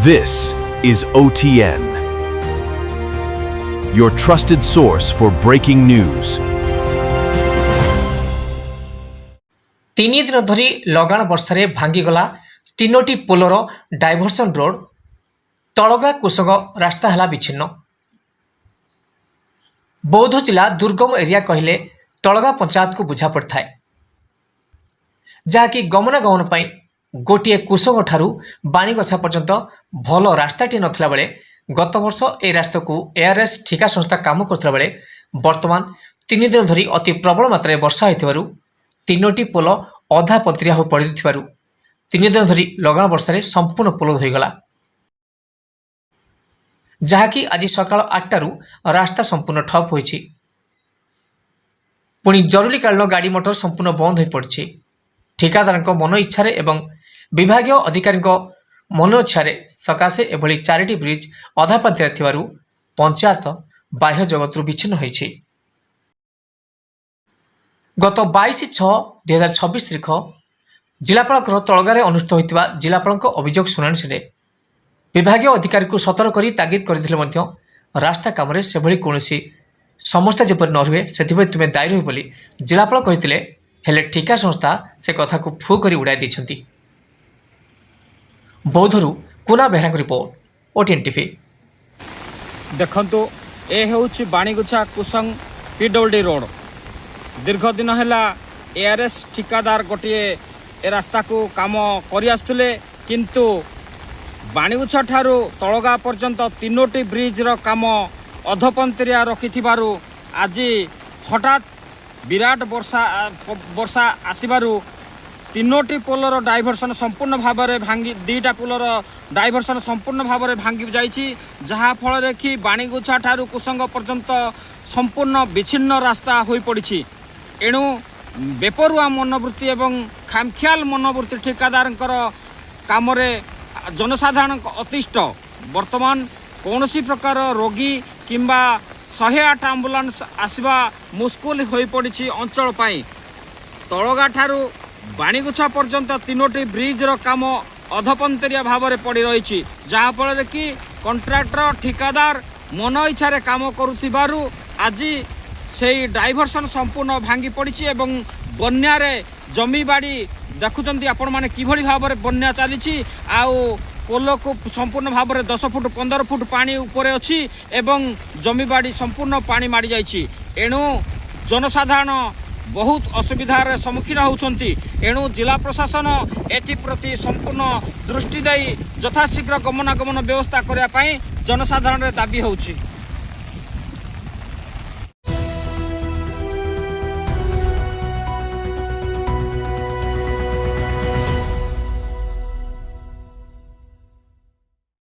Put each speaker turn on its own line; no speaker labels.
This is OTN, your trusted source for breaking news.
3 दिन धरी लगाण वर्षारे भांगीगला 3टी polar diversion road तलगा कुसंग रास्ता हला विच्छिन्न। बौद्ध जिला दुर्गम एरिया कहले तलगा पंचायत को बुझा पड़ता है, जहाँकि गमनागमन पर गोटे कुसंग ठारू बाणीगछा पर्यंत भल रास्ताटी नथिला बेले गत वर्ष ए रास्ता को एआरएस ठिका संस्था काम करथिला बेले वर्तमान 3 दिन धरी अति प्रबल मात्रा वर्षा होइथिबारु 3टी पोल अधा पत्रिया हो पड़िथिबारु 3 दिन धरी लगाण वर्षारे संपूर्ण पोल धोईगला, जहाँकि आज सकाळ 8टारू रास्ता संपूर्ण ठप होइछि। पुणी जरूरीकालीन गाड़ी मोटर संपूर्ण बंद हो पड़ी। ठिकादार मन इच्छा एवं विभाग अधिकारी मन इच्छा सकाशे एभली 4टी ब्रिज अधा पांतिरा थिबारु पंचायत बाह्य जगतरू विच्छिन्न होइछि। गत 22/6/2026 तारिख जिलापाल तलगारे अनुष्ठित होइतिबा जिलापाल अभियोग शुणाणी विभाग अधिकारी को सतर्क कर तागिद करथिले रास्ता काम से भली कोनोसी समस्या जेपरि न रुहे से तुमे दायी रही बोली जिलापाल कहते हेले ठिका संस्था से कथा को फू कर उड़ाई देछंती। बौद्धरू कुना बेहरा रिपोर्ट ओटीएन टीवी।
देखंतु ए हेउछि बाणीगुछा कुसंग पीडब्ल्यूडी रोड। दीर्घ दिन हैला एआरएस ठिकादार गोटे ए रास्ता को काम करि आस्तुले, किंतु बाणीगुछा ठारू तलगा पर्यंत 3टी ब्रिज रो काम अधपंतरिया रखिथिबारु आज हठात विराट वर्षा आसिबारु 3टी पोलर डाइवर्सन संपूर्ण भाव में भांगी 2टा पोलर डाइवर्सन संपूर्ण भाव में भांगी जाइछि, जहा फल कि बाणीगुछा ठारू कुसंग पर्यंत संपूर्ण विच्छिन्न रास्ता हो पड़ी। एणु बेपरुआ मनोवृत्ति एवं खामखियाल मनोवृत्ति ठिकादार काम जनसाधारण अतिष्ट वर्तमान कौनसी प्रकार रोगी किंबा 108 आम्बुलांस आसवा मुस्किल हो पड़ी। अंचल पाई तलगा ठारू बाणीगुछा पर्यंत 3टी ब्रिज रो काम अधपंतरिया भाव में पड़ रही, जहाँफल कि कंट्राक्टर ठिकादार मन इच्छा काम करुथिबारु आज से डाइवर्सन संपूर्ण भांगी पड़ी एवं बन्यारे जमी बाड़ी देखुंत आपण मैंने किभली भाव में बन्या चली आउ पोल को संपूर्ण भाव में 10 फुट 15 फुट पानी ऊपर अच्छी एवं जमी बाड़ी संपूर्ण पानी माड़ी जाइछि। एणु जनसाधारण बहुत असुविधार सम्मुखीन होउछंती। एणु जिला प्रशासन एप्रति संपूर्ण दृष्टि दे यथाशीघ्र गमनागमन व्यवस्था करने जनसाधारण दाबी होउछि।